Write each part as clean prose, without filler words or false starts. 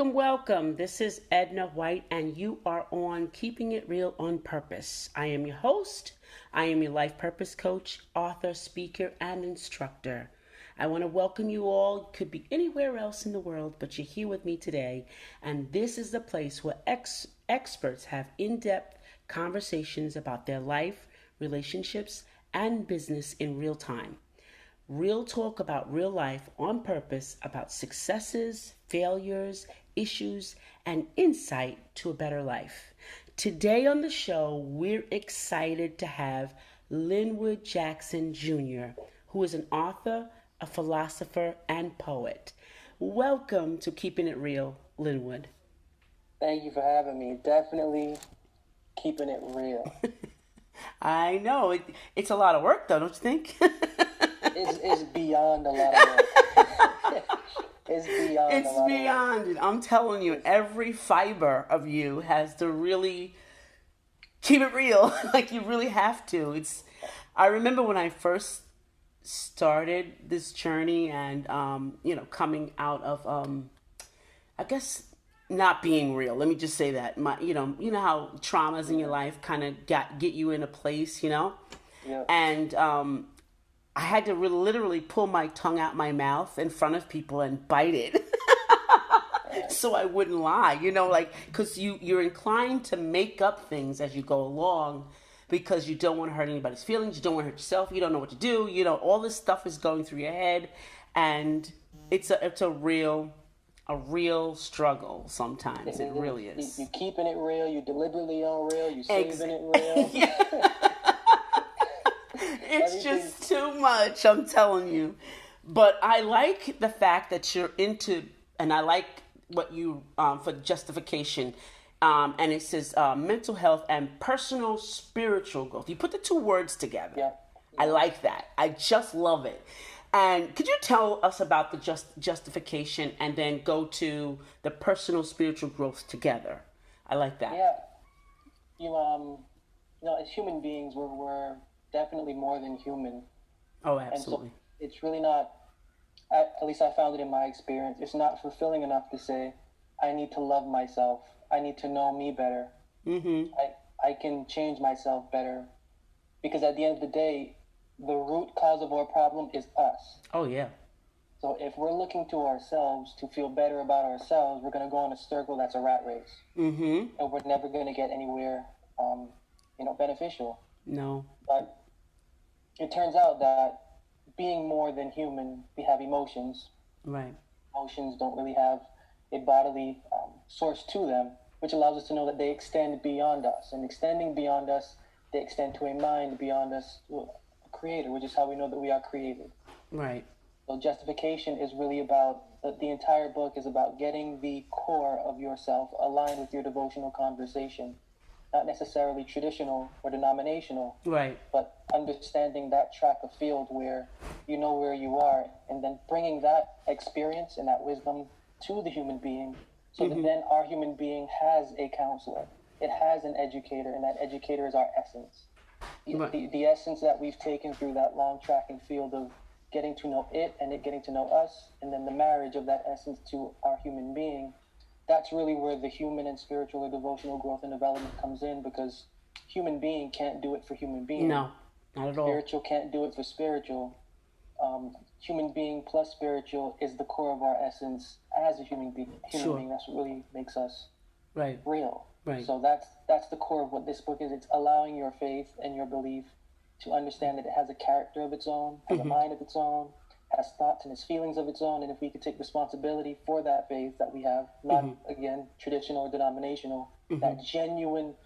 welcome. This is Edna White, and you are on Keeping It Real on Purpose. I am your host. I am your life purpose coach, author, speaker, and instructor. I want to welcome you all. Could be anywhere else in the world, but you're here with me today. And this is the place where experts have in-depth conversations about their life, relationships, and business in real time. Real talk about real life on purpose, about successes, failures, issues, and insight to a better life. Today on the show, we're excited to have Linwood Jackson Jr., who is an author, a philosopher, and poet. Welcome to Keeping It Real, Linwood. Thank you for having me. Definitely keeping it real. I know. It's a lot of work, though, don't you think? It's beyond a lot of work. It's beyond it. I'm telling you, every fiber of you has to really keep it real. Like, you really have to. I remember when I first started this journey and, coming out of, I guess, not being real. Let me just say that. You know how traumas in your life kind of get you in a place, Yeah. And, I had to literally pull my tongue out my mouth in front of people and bite it so I wouldn't lie, because you're inclined to make up things as you go along because you don't want to hurt anybody's feelings. You don't want to hurt yourself. You don't know what to do. All this stuff is going through your head, and it's a real struggle sometimes. It really is. You keeping it real. You deliberately unreal. You saving it real. Yeah. It's just too much, I'm telling you. But I like the fact that you're into, and I like what you, for justification, and it says mental health and personal spiritual growth. You put the two words together. Yeah. I like that. I just love it. And could you tell us about the justification and then go to the personal spiritual growth together? I like that. Yeah. As human beings, we're definitely more than human. Oh, absolutely. And so it's really not, at least I found it in my experience, it's not fulfilling enough to say, I need to love myself. I need to know me better. Mm-hmm. I can change myself better. Because at the end of the day, the root cause of our problem is us. Oh, yeah. So if we're looking to ourselves to feel better about ourselves, we're going to go in a circle that's a rat race. Mm-hmm. And we're never going to get anywhere, beneficial. No. But it turns out that being more than human, we have emotions. Right. Emotions don't really have a bodily source to them, which allows us to know that they extend beyond us. And extending beyond us, they extend to a mind beyond us, to a creator, which is how we know that we are created. Right. So justification is really about, the entire book is about getting the core of yourself aligned with your devotional conversation. Not necessarily traditional or denominational, right? But understanding that track of field where you know where you are, and then bringing that experience and that wisdom to the human being, so that then our human being has a counselor. It has an educator, and that educator is our essence. The essence that we've taken through that long track and field of getting to know it and it getting to know us, and then the marriage of that essence to our human being. That's really where the human and spiritual or devotional growth and development comes in, because human being can't do it for human being. No, not at all. Spiritual can't do it for spiritual. Human being plus spiritual is the core of our essence as a human being. Being, that's what really makes us real. Right. So that's the core of what this book is. It's allowing your faith and your belief to understand that it has a character of its own, has a mind of its own, has thoughts and has feelings of its own, and if we could take responsibility for that faith that we have, not again traditional or denominational, that genuine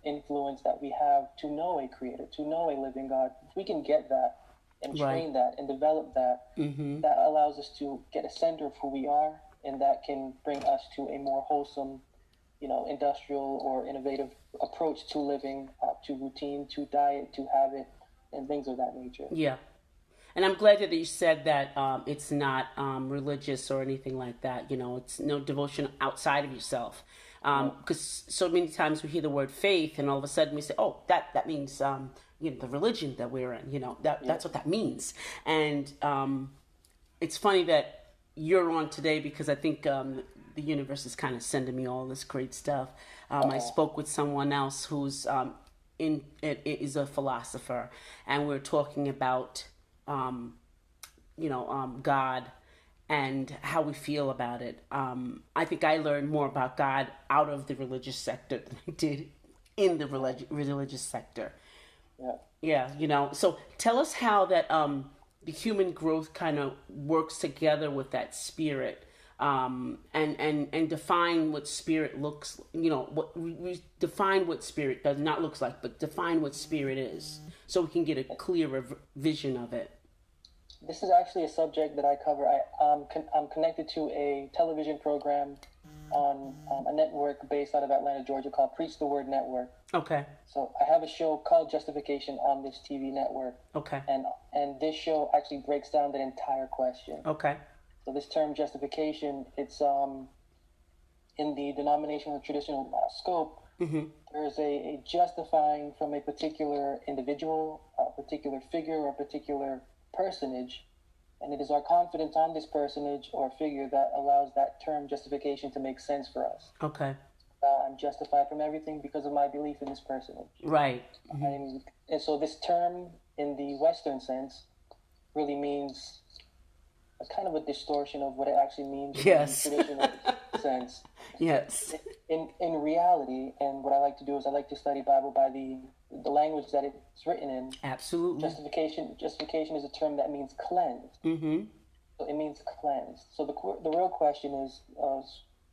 influence that we have to know a creator, to know a living God, if we can get that and train that and develop that, that allows us to get a center of who we are, and that can bring us to a more wholesome, industrial or innovative approach to living, to routine, to diet, to habit, and things of that nature. Yeah. And I'm glad that you said that it's not religious or anything like that. It's no devotion outside of yourself. Because so many times we hear the word faith, and all of a sudden we say, "Oh, that means the religion that we're in." That's what that means. And it's funny that you're on today, because I think the universe is kind of sending me all this great stuff. I spoke with someone else who's is a philosopher, and we're talking about God and how we feel about it. I think I learned more about God out of the religious sector than I did in the religious sector. Yeah. So tell us how that the human growth kind of works together with that spirit, and define what spirit looks. What we define what spirit does not looks like, but define what spirit is, so we can get a clearer vision of it. This is actually a subject that I cover. I'm connected to a television program on a network based out of Atlanta, Georgia, called Preach the Word Network. Okay. So I have a show called Justification on this TV network. Okay. And this show actually breaks down that entire question. Okay. So this term justification, it's in the denominational traditional scope. Mm-hmm. There's a justifying from a particular individual, a particular figure, or a particular personage, and it is our confidence on this personage or figure that allows that term justification to make sense for us. Okay. I'm justified from everything because of my belief in this personage. Right. Mm-hmm. And so this term, in the Western sense, really means a kind of a distortion of what it actually means yes. in the traditional sense. Yes. In reality, and what I like to do is I like to study Bible by the language that it's written in. Absolutely. Justification is a term that means cleansed. Mm-hmm. So it means cleansed. So the real question is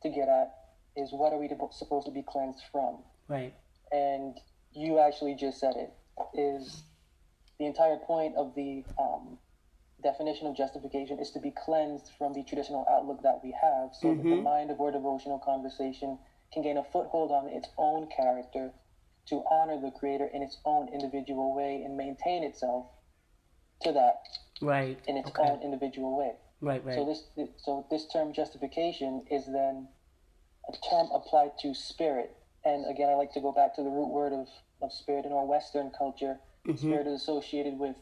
to get at is, what are we supposed to be cleansed from? Right. And you actually just said it. Is the entire point of the definition of justification is to be cleansed from the traditional outlook that we have, so that the mind of our devotional conversation can gain a foothold on its own character, to honor the Creator in its own individual way and maintain itself to that right in its own individual way. Right. So this term justification is then a term applied to spirit. And again, I like to go back to the root word of spirit in our Western culture. Mm-hmm. Spirit is associated with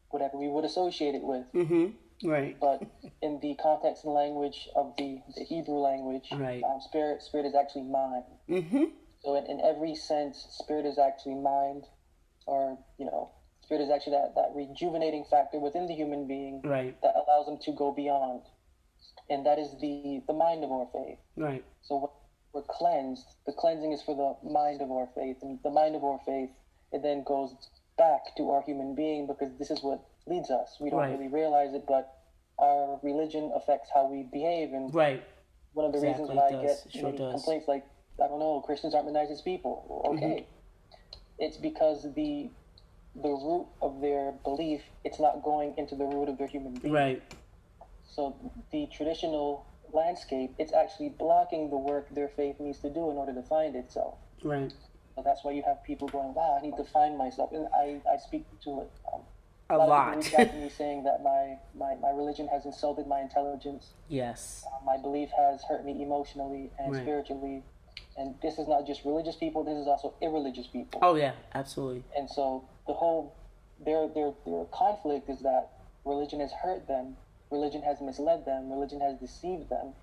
whatever we would associate it with. Mm-hmm. Right. But in the context and language of the Hebrew language, right. Spirit is actually mind. Mm-hmm. So in every sense, spirit is actually mind, or, spirit is actually that rejuvenating factor within the human being, right, that allows them to go beyond. And that is the mind of our faith. Right. So when we're cleansed, the cleansing is for the mind of our faith. And the mind of our faith, it then goes back to our human being, because this is what leads us. We don't right. really realize it, but our religion affects how we behave. And right. one of the exactly. reasons that I get does. complaints like, I don't know, Christians aren't the nicest people. Okay. Mm-hmm. It's because the root of their belief, it's not going into the root of their human being. Right. So the traditional landscape, it's actually blocking the work their faith needs to do in order to find itself. Right. So that's why you have people going, wow, I need to find myself. And I speak to it. A lot. People reach out to me saying that my religion has insulted my intelligence. Yes. My belief has hurt me emotionally and right. spiritually. And this is not just religious people, this is also irreligious people. Oh, yeah, absolutely. And so the whole, their conflict is that religion has hurt them, religion has misled them, religion has deceived them,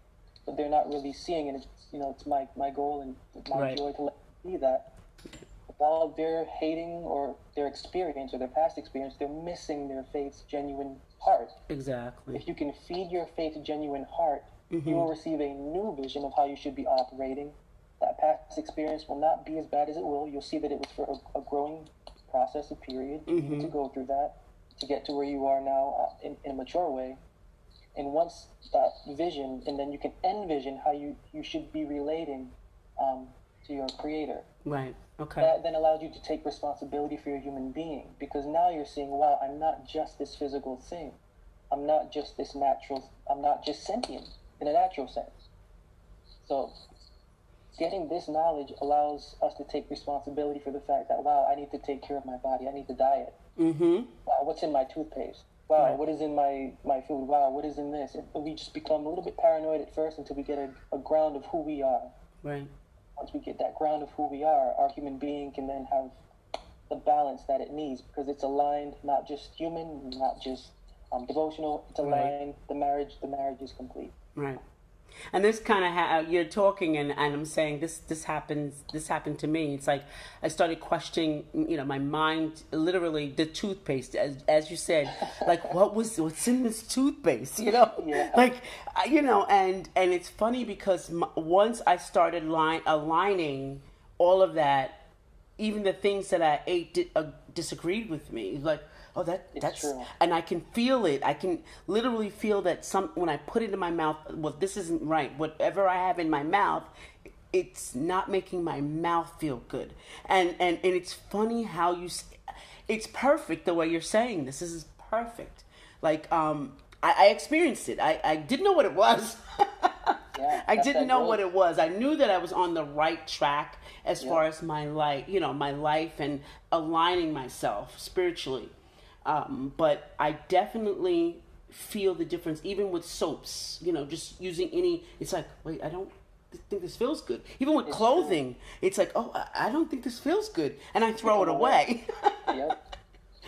but they're not really seeing it. It's my goal and my right. joy to let them see that while they're hating or their experience or their past experience, they're missing their faith's genuine heart. Exactly. If you can feed your faith's genuine heart, mm-hmm. you will receive a new vision of how you should be operating. That past experience will not be as bad as it will. You'll see that it was for a growing process, a period. Mm-hmm. You need to go through that to get to where you are now in a mature way. And once that vision, and then you can envision how you should be relating to your Creator. Right. Okay. That then allows you to take responsibility for your human being, because now you're seeing, wow, I'm not just this physical thing. I'm not just this natural. I'm not just sentient in a natural sense. So getting this knowledge allows us to take responsibility for the fact that, wow, I need to take care of my body. I need to diet. Mm-hmm. Wow, what's in my toothpaste? Wow, right. what is in my food? Wow, what is in this? And we just become a little bit paranoid at first until we get a ground of who we are. Right. Once we get that ground of who we are, our human being can then have the balance that it needs, because it's aligned, not just human, not just devotional. It's aligned. Right. The marriage is complete. Right. And this kind of you're talking, and I'm saying this happened to me. It's like I started questioning, my mind, literally the toothpaste, as you said, like what's in this toothpaste, Yeah. like and it's funny because once I started aligning all of that, even the things that I ate disagreed with me, like. Oh, that's true. And I can feel it. I can literally feel that when I put it in my mouth, well, this isn't right. Whatever I have in my mouth, it's not making my mouth feel good. And it's funny how it's perfect the way you're saying this. This is perfect. Like, I experienced it. I didn't know what it was. Yeah, I didn't know what it was. I knew that I was on the right track as far as my life, my life and aligning myself spiritually. But I definitely feel the difference, even with soaps, just using it's like, wait, I don't think this feels good. Even with clothing, it's like, oh, I don't think this feels good. And I throw it away. Yep.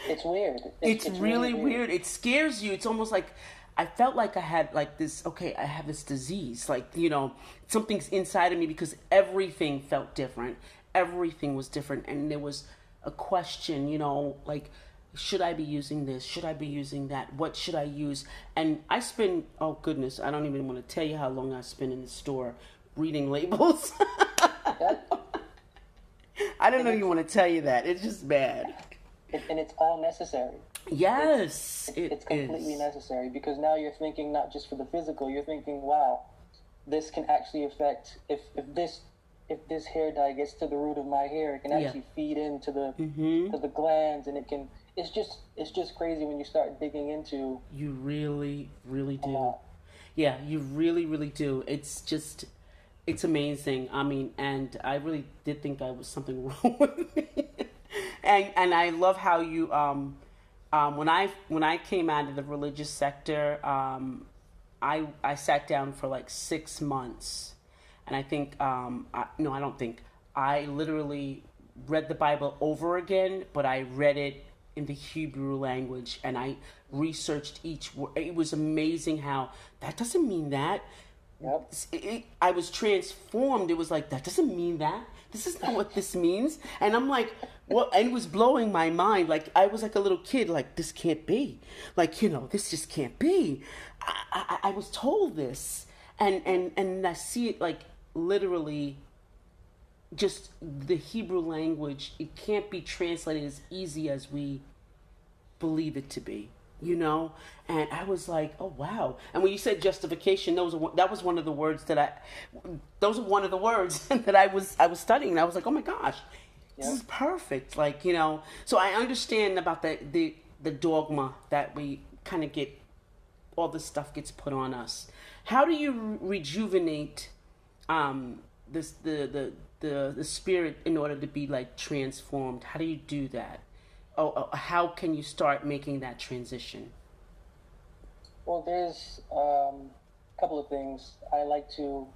It's weird. It's really weird. It scares you. It's almost like, I felt like I had like this, okay, I have this disease, like, something's inside of me because everything felt different. Everything was different. And there was a question, like, should I be using this? Should I be using that? What should I use? And I spend, oh goodness, I don't even want to tell you how long I spend in the store reading labels. I don't even want to tell you that. It's just bad. And it's all necessary. Yes, it's completely necessary, because now you're thinking not just for the physical, you're thinking, wow, this can actually affect, if this hair dye gets to the root of my hair, it can actually feed into the glands, and it's just crazy when you start digging into. You really, really do. Yeah, you really, really do. It's amazing. I mean, and I really did think I was something wrong with me. And I love how you when I came out of the religious sector, I sat down for like 6 months, and I think I don't think I literally read the Bible over again, but I read it in the Hebrew language, and I researched each word. It was amazing how that doesn't mean that. Yep. I was transformed. It was like, that doesn't mean that. This is not what this means. And I'm like, what? And it was blowing my mind. Like, I was like a little kid, like, this can't be. Like, this just can't be. I was told this. And I see it like literally just the Hebrew language. It can't be translated as easy as we believe it to be. And I was like, oh wow. And when you said justification, that was one of the words that I was studying, and I was like, oh my gosh, this is perfect. Like, so I understand about the dogma that we kind of get, all this stuff gets put on us. How do you rejuvenate the spirit in order to be like transformed? How do you do that? How can you start making that transition? Well, there's a couple of things. I like to,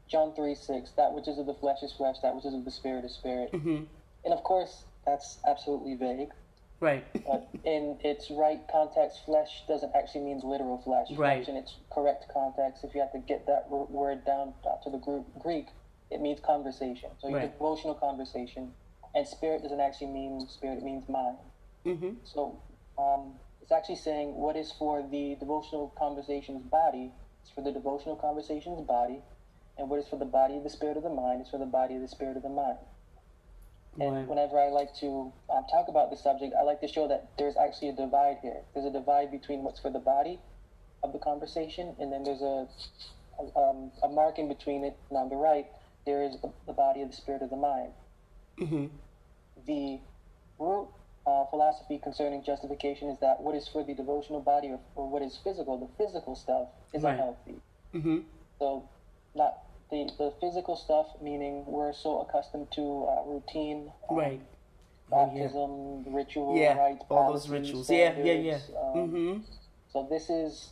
John 3:6, that which is of the flesh is flesh, that which is of the spirit is spirit. Mm-hmm. And of course, that's absolutely vague. Right. But in its right context, flesh doesn't actually mean literal flesh. Right. Flesh in its correct context, if you have to get that word down to the Greek, it means conversation. So your devotional conversation. And spirit doesn't actually mean spirit, it means mind. Mm-hmm. So it's actually saying what is for the devotional conversation's body is for the devotional conversation's body, and what is for the body of the spirit of the mind is for the body of the spirit of the mind. And whenever I like to talk about this subject, I like to show that there's actually a divide here. There's a divide between what's for the body of the conversation, and then there's a mark in between it, and on the right, there is the body of the spirit of the mind. Mm-hmm. The root philosophy concerning justification is that what is for the devotional body, or what is physical, the physical stuff, is unhealthy. Mm-hmm. So, not the physical stuff, meaning we're so accustomed to routine, baptism, ritual, rites, all those rituals. Standards, Mm-hmm. So this is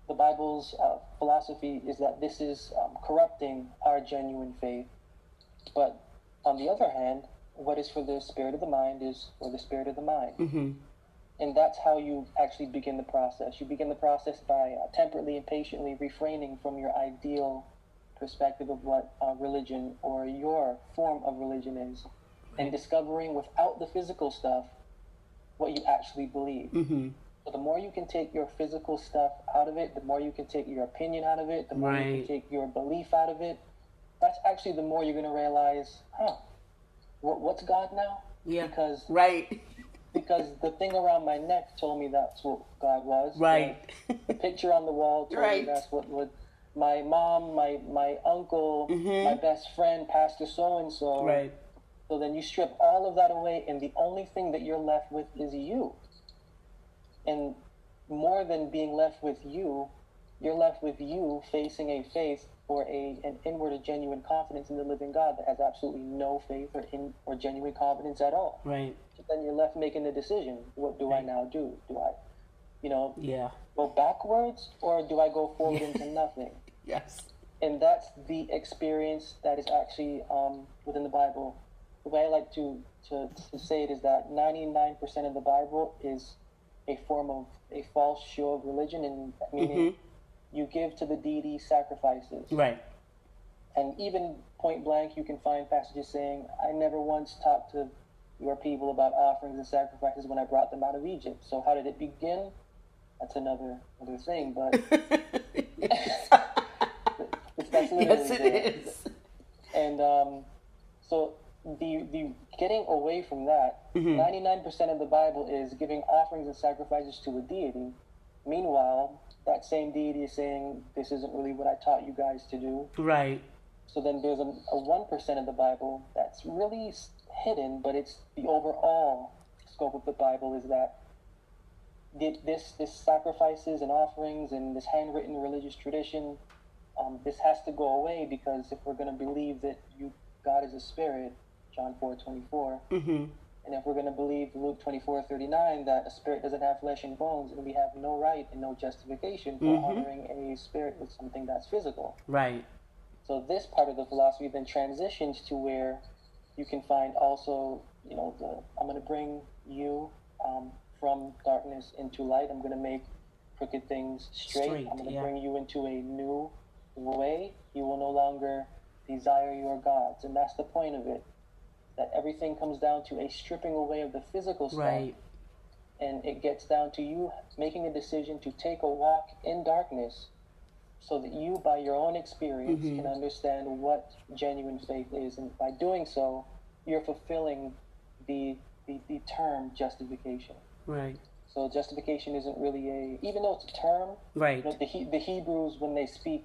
the Bible's philosophy, is that this is corrupting our genuine faith. But on the other hand, what is for the spirit of the mind is for the spirit of the mind. Mm-hmm. And that's how you actually begin the process. You begin the process by temperately and patiently refraining from your ideal perspective of what religion or your form of religion is, and discovering without the physical stuff what you actually believe. Mm-hmm. So the more you can take your physical stuff out of it, the more you can take your opinion out of it, the more you can take your belief out of it, that's actually the more you're going to realize, what's God now? Yeah. Because the thing around my neck told me that's what God was. Right. The picture on the wall told me that's what my mom, my uncle, my best friend, Pastor so-and-so. Right. So then you strip all of that away, and the only thing that you're left with is you. And more than being left with you, you're left with you facing a faith or an inward or genuine confidence in the living God that has absolutely no faith or genuine confidence at all. Right. So then you're left making the decision. What do I now do? Do I, go backwards, or do I go forward into nothing? Yes. And that's the experience that is actually within the Bible. The way I like to say it is that 99% of the Bible is a form of a false show of religion, and meaning you give to the deity sacrifices. Right. And even point blank, you can find passages saying, I never once talked to your people about offerings and sacrifices when I brought them out of Egypt. So how did it begin? That's another thing, but that's literally yes, it is. And so the getting away from that, 99% of the Bible is giving offerings and sacrifices to a deity. Meanwhile, that same deity is saying, this isn't really what I taught you guys to do. Right. So then there's a 1% of the Bible that's really hidden, but it's the overall scope of the Bible is that this sacrifices and offerings and this handwritten religious tradition, this has to go away, because if we're going to believe that God is a spirit, John 4:24, and if we're going to believe Luke 24:39 that a spirit doesn't have flesh and bones, and we have no right and no justification for honoring a spirit with something that's physical. Right. So this part of the philosophy then transitions to where you can find also, I'm going to bring you from darkness into light. I'm going to make crooked things straight. I'm going to bring you into a new way. You will no longer desire your gods. And that's the point of it. That everything comes down to a stripping away of the physical stuff. Right. And it gets down to you making a decision to take a walk in darkness so that you, by your own experience, can understand what genuine faith is. And by doing so, you're fulfilling the term justification. Right. So justification isn't really even though it's a term. Right. The Hebrews, when they speak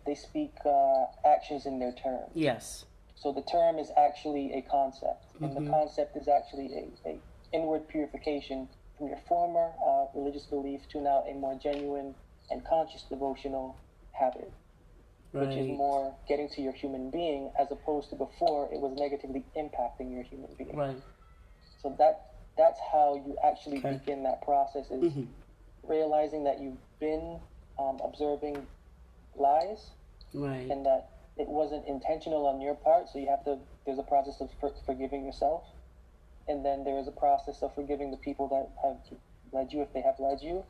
actions in their terms. Yes. So the term is actually a concept, and the concept is actually a inward purification from your former religious belief to now a more genuine and conscious devotional habit, which is more getting to your human being, as opposed to before it was negatively impacting your human being. Right. So that's how you actually begin that process, is realizing that you've been observing lies, and that it wasn't intentional on your part. So there's a process of forgiving yourself, and then there is a process of forgiving the people that have led you, if they have led you,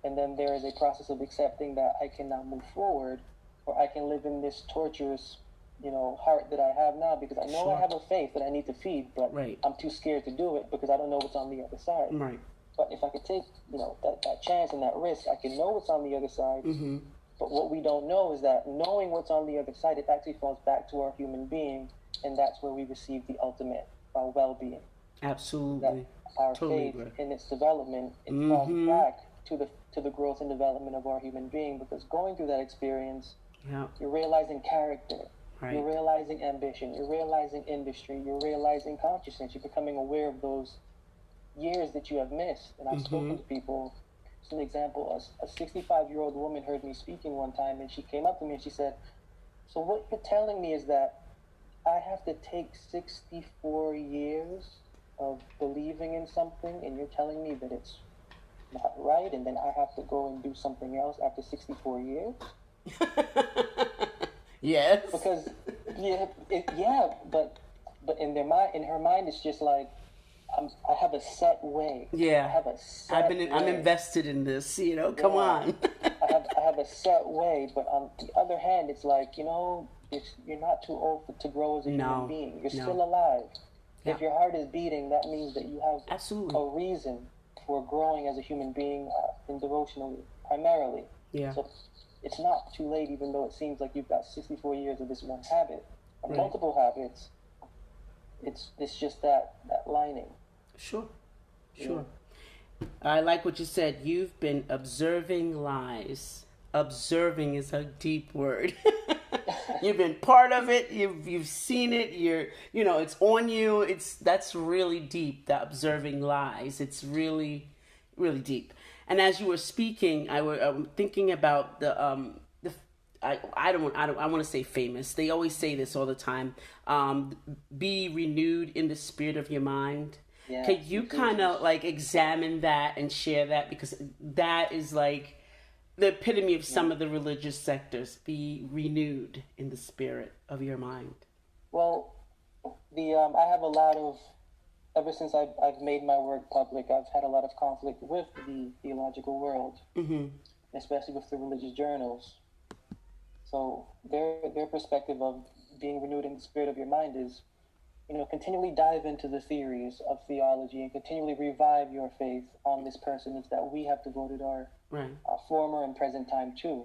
and then there is a process of accepting that I can now move forward, or I can live in this torturous heart that I have now, because I know I have a faith that I need to feed, but I'm too scared to do it because I don't know what's on the other side. Right. But if I could take, that chance and that risk, I can know what's on the other side. But what we don't know is that knowing what's on the other side, it actually falls back to our human being, and that's where we receive the ultimate, our well-being. Absolutely. That our faith in its development, it falls back to the growth and development of our human being, because going through that experience, you're realizing character. Right. You're realizing ambition, you're realizing industry, you're realizing consciousness, you're becoming aware of those years that you have missed. And I've spoken to people, as an example, a 65-year-old woman heard me speaking one time, and she came up to me and she said, so what you're telling me is that I have to take 64 years of believing in something, and you're telling me that it's not right, and then I have to go and do something else after 64 years? Yes. Because but in her mind, it's just like, I have a set way. Yeah. I have a set I'm way. invested in this, come on. I have a set way, but on the other hand, it's like, you're not too old to grow as a human being. You're still alive. Yeah. If your heart is beating, that means that you have Absolutely. a reason for growing as a human being in devotionally, primarily. Yeah. So it's not too late, even though it seems like you've got 64 years of this one habit, or multiple habits. It's just that lining. Sure. I like what you said. You've been observing lies. Observing is a deep word. You've been part of it. You've seen it. It's on you. That's really deep. The observing lies. It's really, really deep. And as you were speaking, I'm thinking about I want to say famous. They always say this all the time. Be renewed in the spirit of your mind. Yeah, can you kind of like examine that and share that, because that is like the epitome of some of the religious sectors. Be renewed in the spirit of your mind. Well, I have a lot of, ever since I've made my work public, I've had a lot of conflict with the theological world, especially with the religious journals. So their perspective of being renewed in the spirit of your mind is, continually dive into the theories of theology and continually revive your faith on this personage that we have devoted our former and present time to.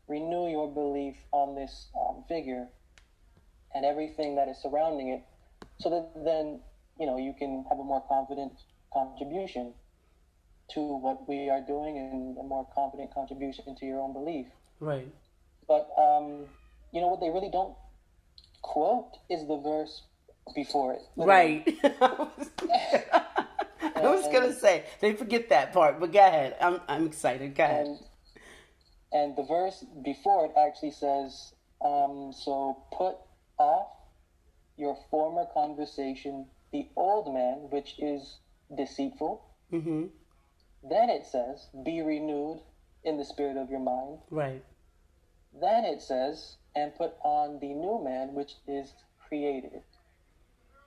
Renew your belief on this figure and everything that is surrounding it, so that then, you can have a more confident contribution to what we are doing and a more confident contribution to your own belief. Right. But, what they really don't quote is the verse before it. Literally. Right. I was going to say, they forget that part, but go ahead. I'm excited. Go ahead. And the verse before it actually says, so put off your former conversation, the old man, which is deceitful. Mm-hmm. Then it says, be renewed in the spirit of your mind. Right. Then it says, and put on the new man, which is created.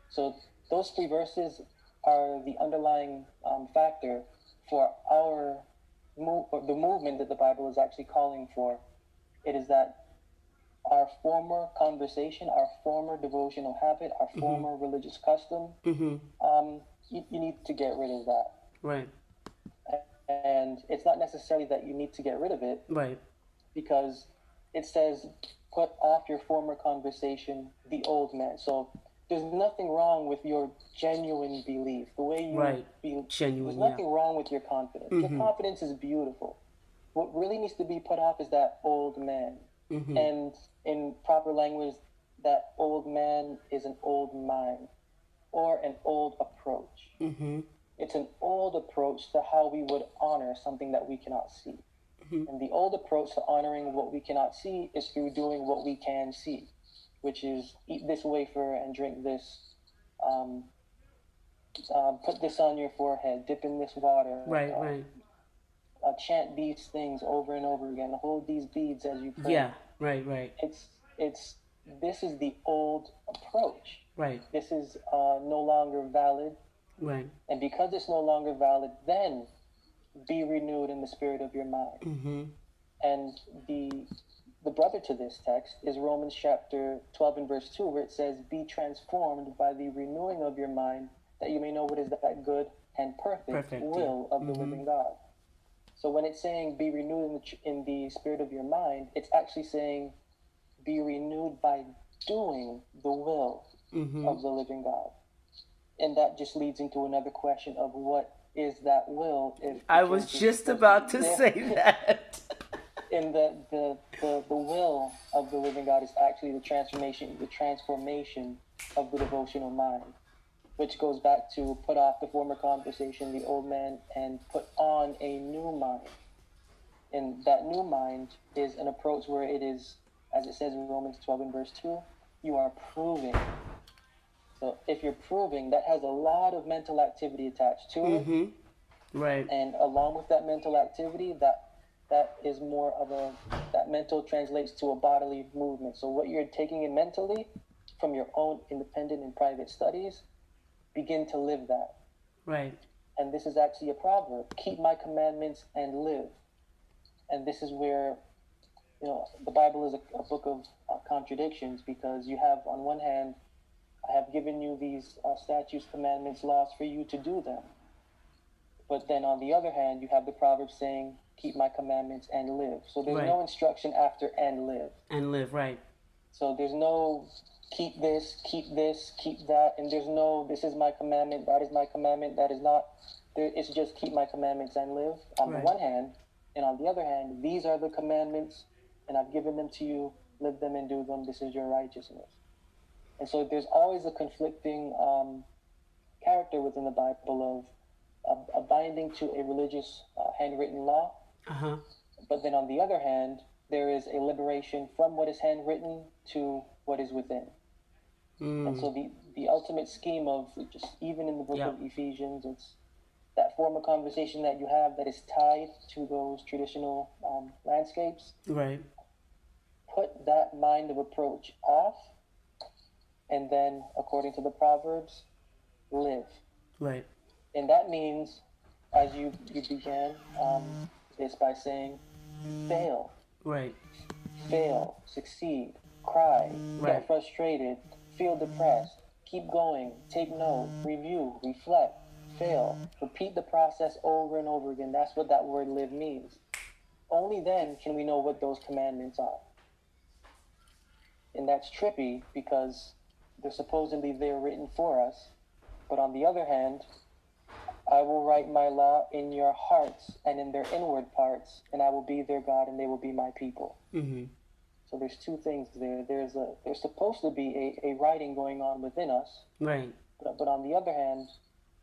So those three verses are the underlying factor for the movement that the Bible is actually calling for. It is that our former conversation, our former devotional habit, our former religious custom, you need to get rid of that. Right. And it's not necessarily that you need to get rid of it. Right. Because it says, put off your former conversation, the old man. So there's nothing wrong with your genuine belief, the way you feel. Genuine, there's nothing wrong with your confidence. Your confidence is beautiful. What really needs to be put off is that old man. And in proper language, that old man is an old mind or an old approach. It's an old approach to how we would honor something that we cannot see. And the old approach to honoring what we cannot see is through doing what we can see, which is eat this wafer and drink this, put this on your forehead, dip in this water. Right. Chant these things over and over again. Hold these beads as you pray. Yeah, right. This is the old approach. Right. This is no longer valid. Right. And because it's no longer valid, then be renewed in the spirit of your mind. And the brother to this text is Romans chapter 12 and verse 2, where it says, be transformed by the renewing of your mind, that you may know what is that good and perfect will of the living God. So when it's saying be renewed in the spirit of your mind, it's actually saying be renewed by doing the will of the living God. And that just leads into another question of what is that will? I was just about to say that. And the will of the living God is actually the transformation of the devotional mind, which goes back to put off the former conversation, the old man, and put on a new mind. And that new mind is an approach where it is, as it says in Romans 12 and verse 2, you are proving. So if you're proving, that has a lot of mental activity attached to it. Right. And along with that mental activity, that is more of that mental translates to a bodily movement. So what you're taking in mentally from your own independent and private studies, begin to live that. Right. And this is actually a proverb: keep my commandments and live. And this is where, the Bible is a book of contradictions, because you have, on one hand, I have given you these statutes, commandments, laws for you to do them. But then on the other hand, you have the proverb saying, keep my commandments and live. So there's no instruction after and live. And live, right. So there's no keep this, keep that. And there's no, this is my commandment, that is my commandment, that is not. It's just keep my commandments and live on the one hand. And on the other hand, these are the commandments, and I've given them to you. Live them and do them. This is your righteousness. And so there's always a conflicting character within the Bible of a binding to a religious handwritten law. Uh-huh. But then on the other hand, there is a liberation from what is handwritten to what is within. And so the ultimate scheme of, just even in the book of Ephesians, it's that form of conversation that you have that is tied to those traditional landscapes. Right. Put that mind of approach off, and then, according to the Proverbs, live. Right. And that means, as you began this by saying, fail. Right. Fail, succeed, cry, get frustrated, feel depressed, keep going, take note, review, reflect, fail, repeat the process over and over again. That's what that word live means. Only then can we know what those commandments are. And that's trippy, because they're supposedly there written for us. But on the other hand, I will write my law in your hearts and in their inward parts, and I will be their God and they will be my people. Mm-hmm. So there's two things there. There's supposed to be a writing going on within us. Right. But on the other hand,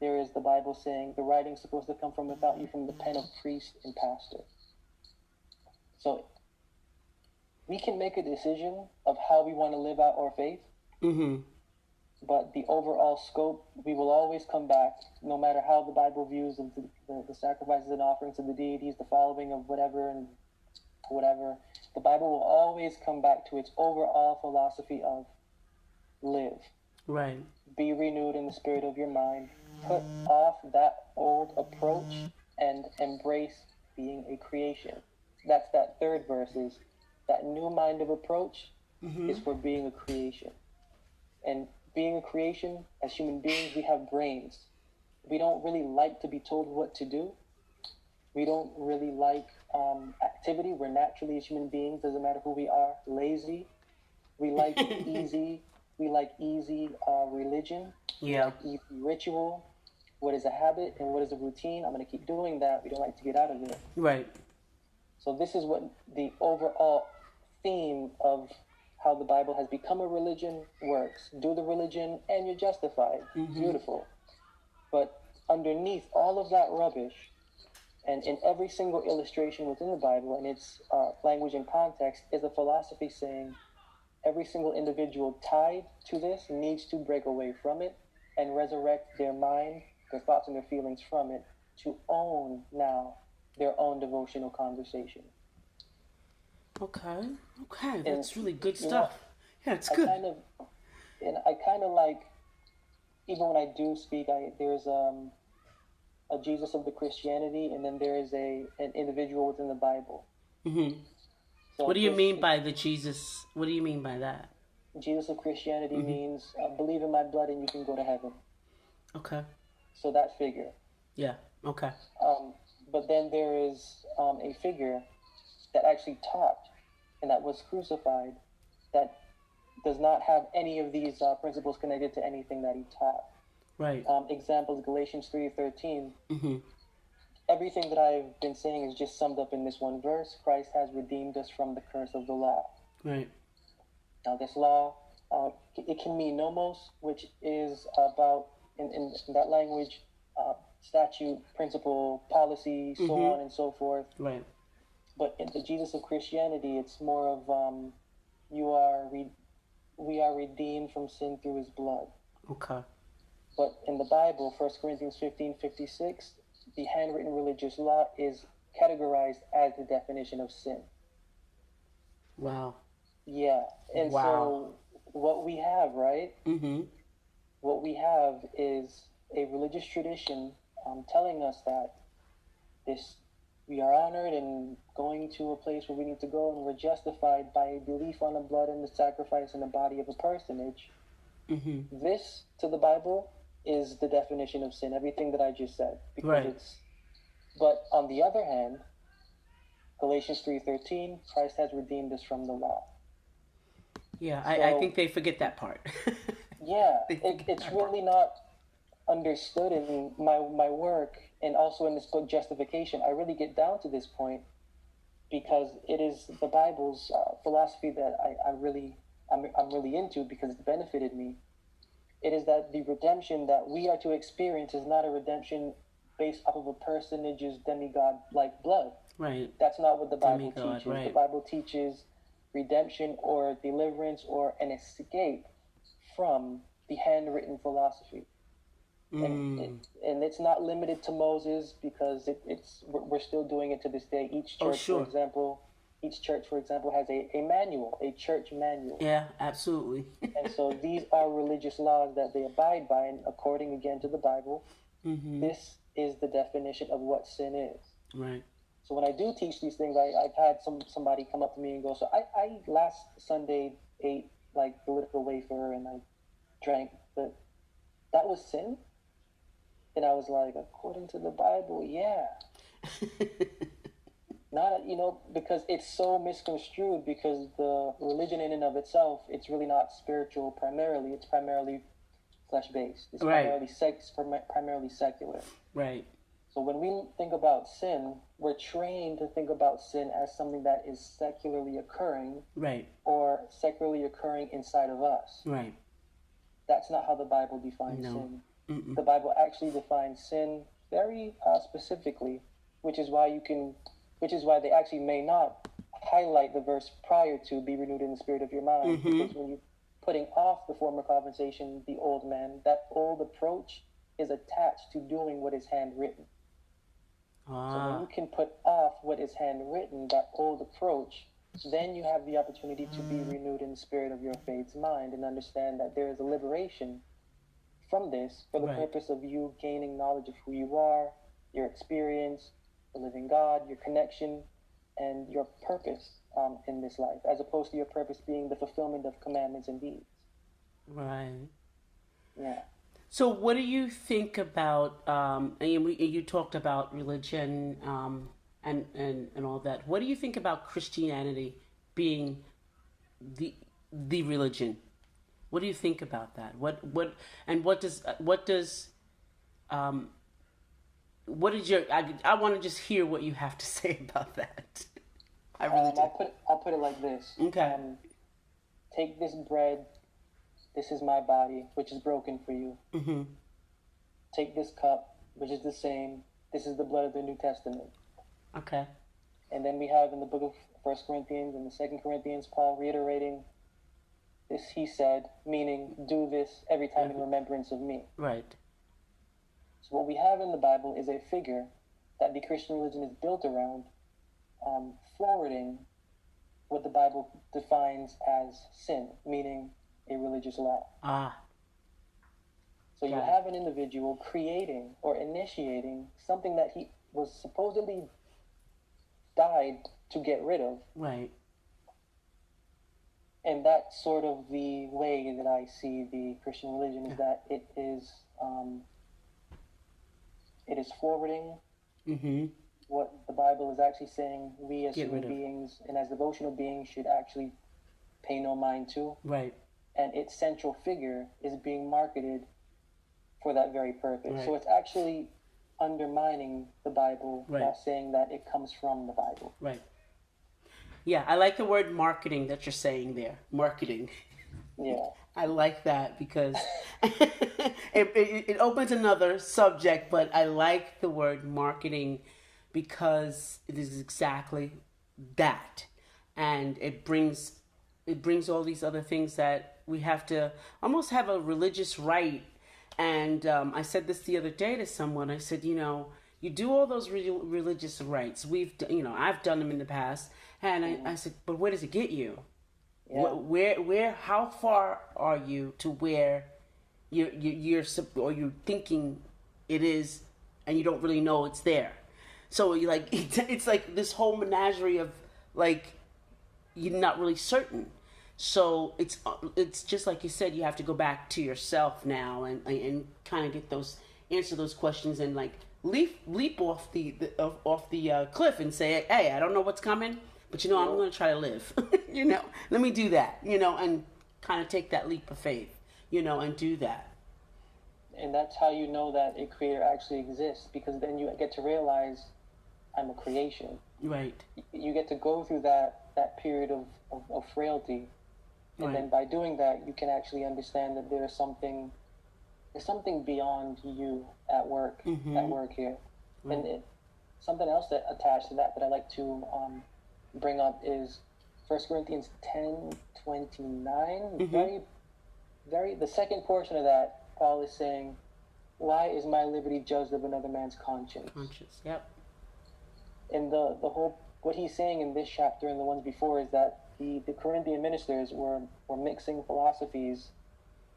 there is the Bible saying the writing's supposed to come from without you, from the pen of priest and pastor. So we can make a decision of how we want to live out our faith. Mm-hmm. But the overall scope, we will always come back, no matter how the Bible views the sacrifices and offerings of the deities, the following of whatever and whatever. The Bible will always come back to its overall philosophy of live. Right. Be renewed in the spirit of your mind. Put off that old approach and embrace being a creation. That's that third verse, is that new mind of approach is for being a creation. And being a creation, as human beings, we have brains. We don't really like to be told what to do. We don't really like activity. We're naturally, as human beings, doesn't matter who we are, lazy. We like easy. We like easy religion. Yeah. Like easy ritual. What is a habit and what is a routine? I'm going to keep doing that. We don't like to get out of it. Right. So this is what the overall theme of how the Bible has become a religion works. Do the religion and you're justified. Beautiful. But underneath all of that rubbish, and in every single illustration within the Bible and its language and context, is a philosophy saying every single individual tied to this needs to break away from it and resurrect their mind, their thoughts and their feelings from it, to own now their own devotional conversation. Okay, that's really good stuff. Yeah, it's good. I kind of like, even when I do speak, there's a Jesus of the Christianity, and then there is an individual within the Bible. Mm-hmm. So what do you mean by the Jesus? What do you mean by that? Jesus of Christianity means believe in my blood and you can go to heaven. Okay. So that figure. Yeah. Okay. But then there is a figure that actually taught and that was crucified that does not have any of these principles connected to anything that he taught. Right. Examples, Galatians 3:13. Everything that I've been saying is just summed up in this one verse. Christ has redeemed us from the curse of the law. Right. Now this law, it can mean nomos, which is about, in that language, statute, principle, policy, so on and so forth. Right. But in the Jesus of Christianity, it's more of we are redeemed from sin through his blood. Okay. But in the Bible, 1 Corinthians 15:56, the handwritten religious law is categorized as the definition of sin. Wow. Yeah. And so what we have, right, what we have is a religious tradition telling us that we are honored and going to a place where we need to go, and we're justified by a belief on the blood and the sacrifice in the body of a personage. This, to the Bible, is the definition of sin, everything that I just said. Because but on the other hand, Galatians 3:13, Christ has redeemed us from the law. Yeah, I think they forget that part. It's really not understood in my work, and also in this book, Justification. I really get down to this point because it is the Bible's philosophy that I'm really into, because it's benefited me. It is that the redemption that we are to experience is not a redemption based off of a personage's demigod-like blood. Right. That's not what the Bible Demigod, teaches. right. The Bible teaches redemption or deliverance or an escape from the handwritten philosophy. And it's not limited to Moses, because we're still doing it to this day. Each church, for example, has a manual, a church manual. Yeah, absolutely. And so these are religious laws that they abide by, and according again to the Bible, this is the definition of what sin is. Right. So when I do teach these things, I've had somebody come up to me and go, so I last Sunday ate like the little wafer and I drank, but that was sin? And I was like, according to the Bible, yeah. Not, because it's so misconstrued, because the religion in and of itself, it's really not spiritual primarily. It's primarily flesh-based. It's primarily secular. Right. So when we think about sin, we're trained to think about sin as something that is secularly occurring. Right. Or secularly occurring inside of us. Right. That's not how the Bible defines sin. The Bible actually defines sin very specifically, which is why they actually may not highlight the verse prior to "be renewed in the spirit of your mind," because when you're putting off the former conversation, the old man, that old approach is attached to doing what is handwritten. So when you can put off what is handwritten, that old approach, then you have the opportunity to be renewed in the spirit of your faith's mind, and understand that there is a liberation from this for the purpose of you gaining knowledge of who you are, your experience, the living God, your connection, and your purpose in this life, as opposed to your purpose being the fulfillment of commandments and deeds. Right. Yeah. So what do you think about, and you talked about religion and all that. What do you think about Christianity being the religion? What do you think about that? What is your? I want to just hear what you have to say about that. I really do. I'll put it like this. Okay. Take this bread. This is my body, which is broken for you. Take this cup, which is the same. This is the blood of the New Testament. Okay. And then we have in the book of 1 Corinthians and the 2 Corinthians, Paul reiterating this, he said, meaning do this every time in remembrance of me. Right. So what we have in the Bible is a figure that the Christian religion is built around, forwarding what the Bible defines as sin, meaning a religious law. So you have an individual creating or initiating something that he was supposedly died to get rid of. Right. And that's sort of the way that I see the Christian religion, is that it is forwarding what the Bible is actually saying we as human beings and as devotional beings should actually pay no mind to. Right. And its central figure is being marketed for that very purpose. Right. So it's actually undermining the Bible, not saying that it comes from the Bible. Right. Yeah, I like the word marketing that you're saying there. Marketing. Yeah. I like that because it opens another subject, but I like the word marketing because it is exactly that. And it brings all these other things that we have to almost have a religious rite. And I said this the other day to someone. I said, you do all those religious rites. I've done them in the past. And I said, but where does it get you? Yeah. How far are you to where or you're thinking it is, and you don't really know it's there. So you like it's like this whole menagerie of like you're not really certain. So it's just like you said, you have to go back to yourself now and kind of get answer those questions and like leap off the cliff and say, hey, I don't know what's coming, but I'm going to try to live. Let me do that. And kind of take that leap of faith. And do that. And that's how you know that a creator actually exists, because then you get to realize I'm a creation. Right. You get to go through that period of frailty. And right. Then by doing that, you can actually understand that there's something beyond you at work, here. Right. And something else that attached to that I like to bring up is 1 Corinthians 10:29. The second portion of that, Paul is saying, why is my liberty judged of another man's conscience? Yep. And the whole, what he's saying in this chapter and the ones before is that the Corinthian ministers were mixing philosophies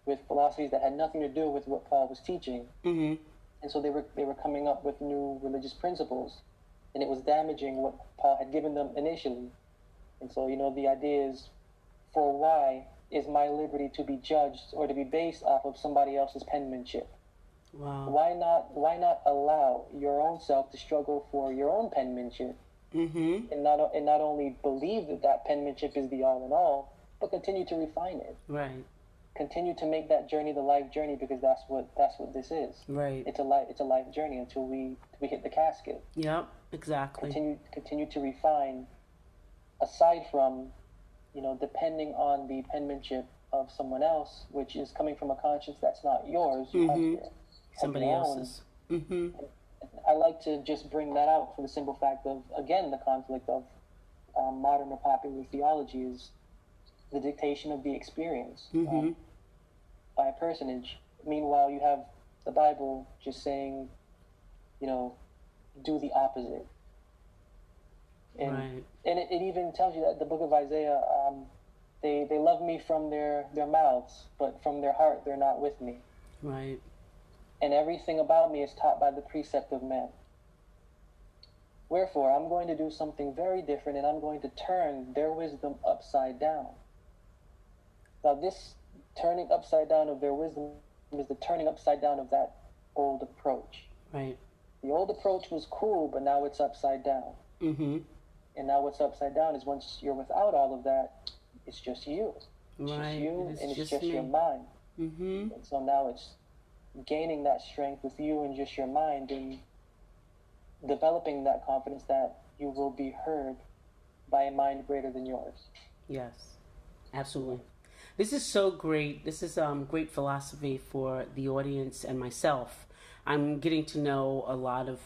with philosophies that had nothing to do with what Paul was teaching. Mm-hmm. And so they were coming up with new religious principles, and it was damaging what Paul had given them initially. And so, the idea is, for why is my liberty to be judged or to be based off of somebody else's penmanship? Wow. Why not allow your own self to struggle for your own penmanship, mm-hmm. and not only believe that penmanship is the all in all, but continue to refine it. Right. Continue to make that journey the life journey, because that's what this is. Right. It's a life journey until we hit the casket. Yep. Exactly. Continue to refine, aside from, depending on the penmanship of someone else, which is coming from a conscience that's not yours. Mm-hmm. Somebody else's. Mm-hmm. I like to just bring that out for the simple fact of, again, the conflict of modern or popular theology is the dictation of the experience by a personage. Meanwhile, you have the Bible just saying, do the opposite. And, right. And it even tells you that the book of Isaiah, they love me from their mouths, but from their heart they're not with me. Right. And everything about me is taught by the precept of men. Wherefore, I'm going to do something very different, and I'm going to turn their wisdom upside down. Now, this turning upside down of their wisdom is the turning upside down of that old approach. Right. The old approach was cool, but now it's upside down. Mm-hmm. And now what's upside down is once you're without all of that, it's just you. It's right. just you, and it's just me. your mind. Mm-hmm. And so now it's gaining that strength with you and just your mind, and developing that confidence that you will be heard by a mind greater than yours. Yes, absolutely. This is so great. This is great philosophy for the audience and myself. I'm getting to know a lot of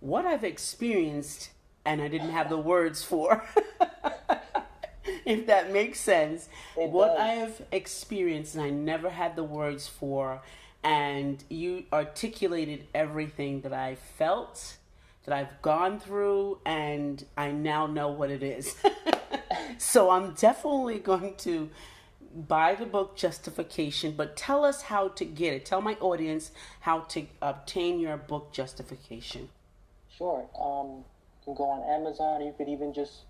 what I've experienced and I didn't have the words for. If that makes sense. What I have experienced and I never had the words for, and you articulated everything that I felt, that I've gone through, and I now know what it is. So I'm definitely going to buy the book Justification, but tell us how to get it. Tell my audience how to obtain your book Justification. Sure. You can go on Amazon, or you could even just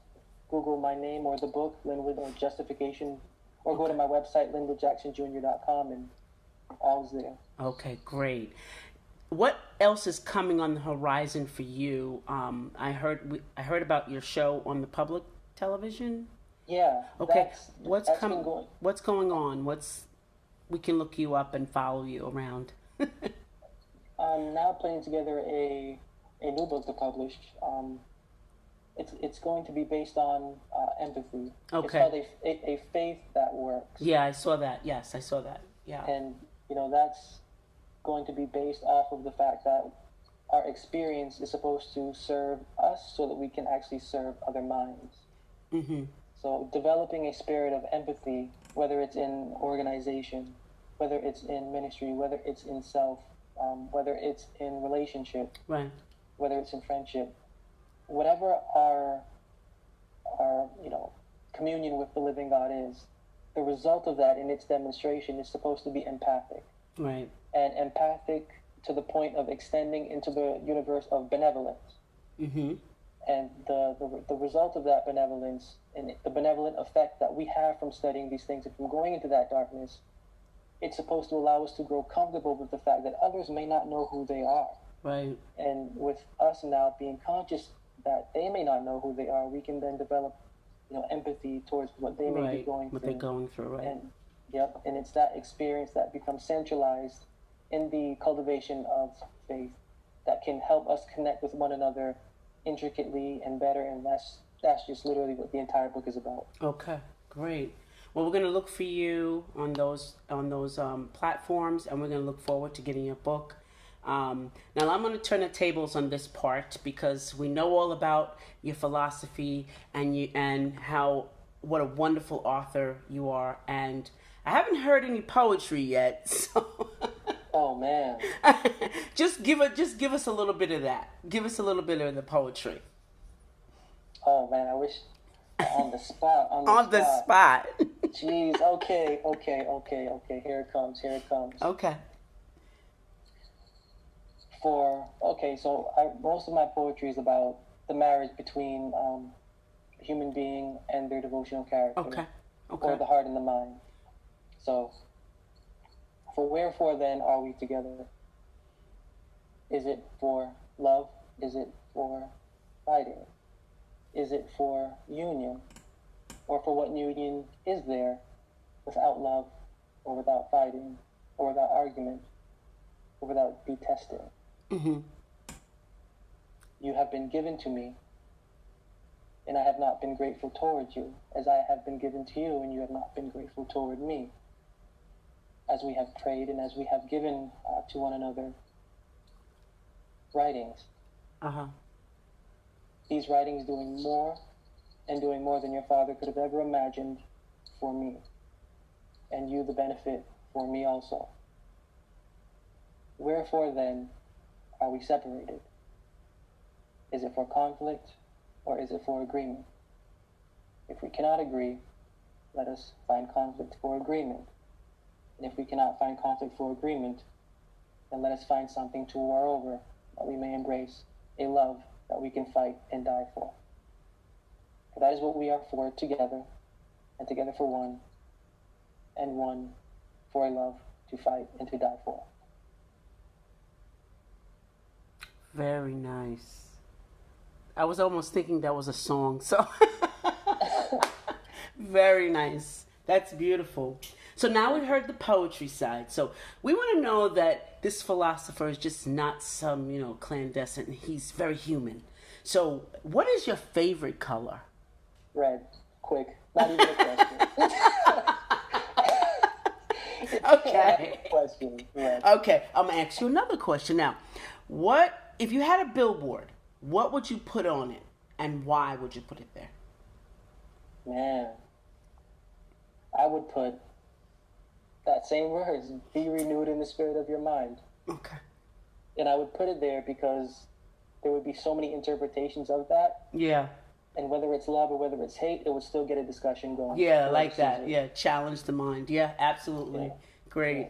Google my name or the book, Linwood or Justification, or go to my website, linwoodjacksonjr.com, and all's there. Okay, great. What else is coming on the horizon for you? I heard about your show on the public television. Yeah. Okay. What's going on? We can look you up and follow you around. I'm now putting together a new book to publish. It's going to be based on empathy. Okay. It's called a faith that works. Yeah, I saw that. Yes, I saw that. Yeah. And that's going to be based off of the fact that our experience is supposed to serve us so that we can actually serve other minds. Mm-hmm. So developing a spirit of empathy, whether it's in organization, whether it's in ministry, whether it's in self, whether it's in relationship, right, whether it's in friendship, whatever our communion with the living God is, the result of that in its demonstration is supposed to be empathic. Right. and empathic to the point of extending into the universe of benevolence. Mm-hmm. And the result of that benevolence and the benevolent effect that we have from studying these things and from going into that darkness, it's supposed to allow us to grow comfortable with the fact that others may not know who they are. Right. And with us now being conscious that they may not know who they are, we can then develop, empathy towards what they may be going through. What they're going through, right. And it's that experience that becomes centralized in the cultivation of faith that can help us connect with one another intricately and better, and that's just literally what the entire book is about. Okay, great. Well, we're going to look for you on those platforms, and we're going to look forward to getting your book. Now I'm going to turn the tables on this part because we know all about your philosophy and what a wonderful author you are, and I haven't heard any poetry yet, so oh man. just give us a little bit of that. Give us a little bit of the poetry. Oh man, I wish on the spot. On the spot. Jeez, okay. Here it comes. Okay. Most of my poetry is about the marriage between a human being and their devotional character. Okay. Or the heart and the mind. So, for wherefore then are we together? Is it for love? Is it for fighting? Is it for union? Or for what union is there without love, or without fighting, or without argument, or without detesting? Mm-hmm. You have been given to me, and I have not been grateful towards you, as I have been given to you, and you have not been grateful toward me. As we have prayed and as we have given to one another writings. Uh-huh. These writings doing more than your father could have ever imagined for me, and you the benefit for me also. Wherefore then are we separated? Is it for conflict or is it for agreement? If we cannot agree, let us find conflict for agreement. And if we cannot find conflict for agreement, then let us find something to war over, that we may embrace a love that we can fight and die for. For that is what we are for together, and together for one, and one for a love to fight and to die for. Very nice. I was almost thinking that was a song, so very nice. That's beautiful. So now we've heard the poetry side. So we want to know that this philosopher is just not some, clandestine. He's very human. So what is your favorite color? Red. Quick. Not even a question. Okay. Question. Red. Okay. I'm going to ask you another question now. If you had a billboard, what would you put on it? And why would you put it there? Man. I would put that same words, be renewed in the spirit of your mind. Okay. And I would put it there because there would be so many interpretations of that. Yeah. And whether it's love or whether it's hate, it would still get a discussion going. Yeah, like that. Yeah, challenge the mind. Yeah, absolutely. Yeah. Great. Yeah.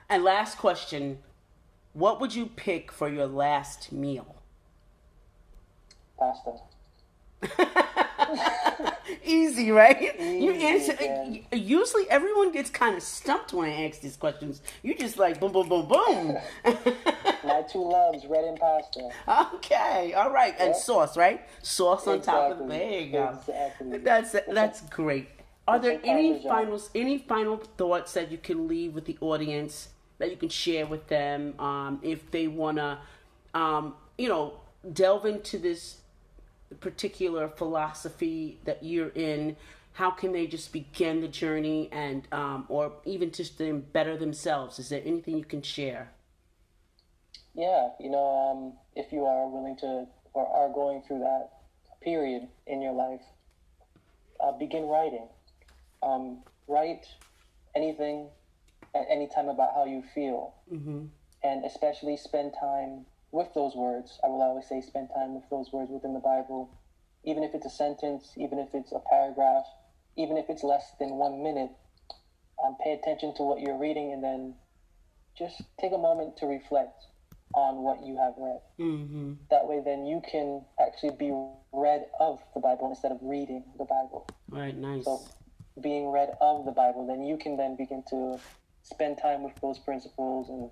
And last question, what would you pick for your last meal? Pasta. Easy, right? Easy, You answer. yeah. Usually, everyone gets kind of stumped when I ask these questions. You just like boom, boom, boom, boom. My two loves, red and pasta. Okay, all right, and sauce, right? Sauce on top of it. Exactly. There you go. Exactly. That's great. Are there any Parmesan. final thoughts that you can leave with the audience that you can share with them if they wanna, delve into this particular philosophy that you're in? How can they just begin the journey and or even just to better themselves? Is there anything you can share? Yeah, if you are willing to or are going through that period in your life, begin writing. Write anything at any time about how you feel. Mm-hmm. And especially spend time with those words. I will always say spend time with those words within the Bible, even if it's a sentence, even if it's a paragraph, even if it's less than 1 minute. Pay attention to what you're reading and then just take a moment to reflect on what you have read. Mm-hmm. That way, then you can actually be read of the Bible instead of reading the Bible. Right, nice. So, being read of the Bible, then you can then begin to spend time with those principles and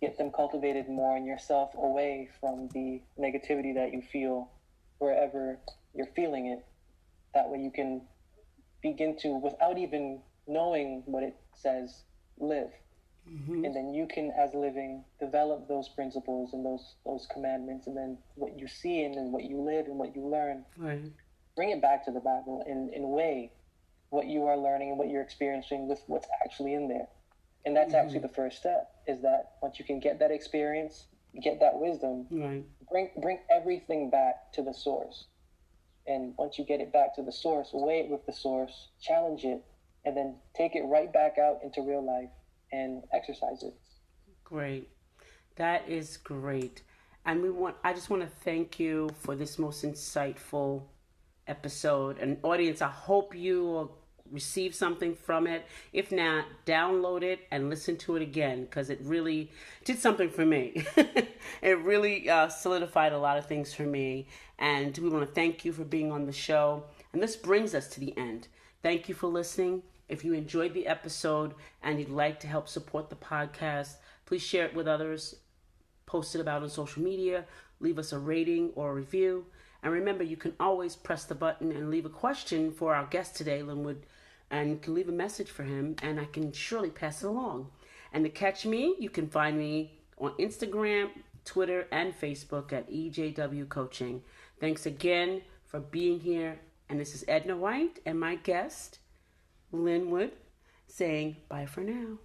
get them cultivated more in yourself, away from the negativity that you feel wherever you're feeling it. That way you can begin to, without even knowing what it says, live. Mm-hmm. And then you can, as living, develop those principles and those commandments, and then what you see and what you live and what you learn, right, bring it back to the Bible and weigh what you are learning and what you're experiencing with what's actually in there. And that's actually the first step, is that once you can get that experience, get that wisdom, right, bring everything back to the source. And once you get it back to the source, weigh it with the source, challenge it, and then take it right back out into real life and exercise it. Great. That is great. And I just want to thank you for this most insightful episode. And audience, I hope you will receive something from it. If not, download it and listen to it again, because it really did something for me. It really solidified a lot of things for me. And we want to thank you for being on the show. And this brings us to the end. Thank you for listening. If you enjoyed the episode and you'd like to help support the podcast, please share it with others, post it about on social media, leave us a rating or a review. And remember, you can always press the button and leave a question for our guest today, Linwood, and you can leave a message for him, and I can surely pass it along. And to catch me, you can find me on Instagram, Twitter, and Facebook at 𝐂𝐿 Coaching. Thanks again for being here. And this is Edna White and my guest, Linwood, saying bye for now.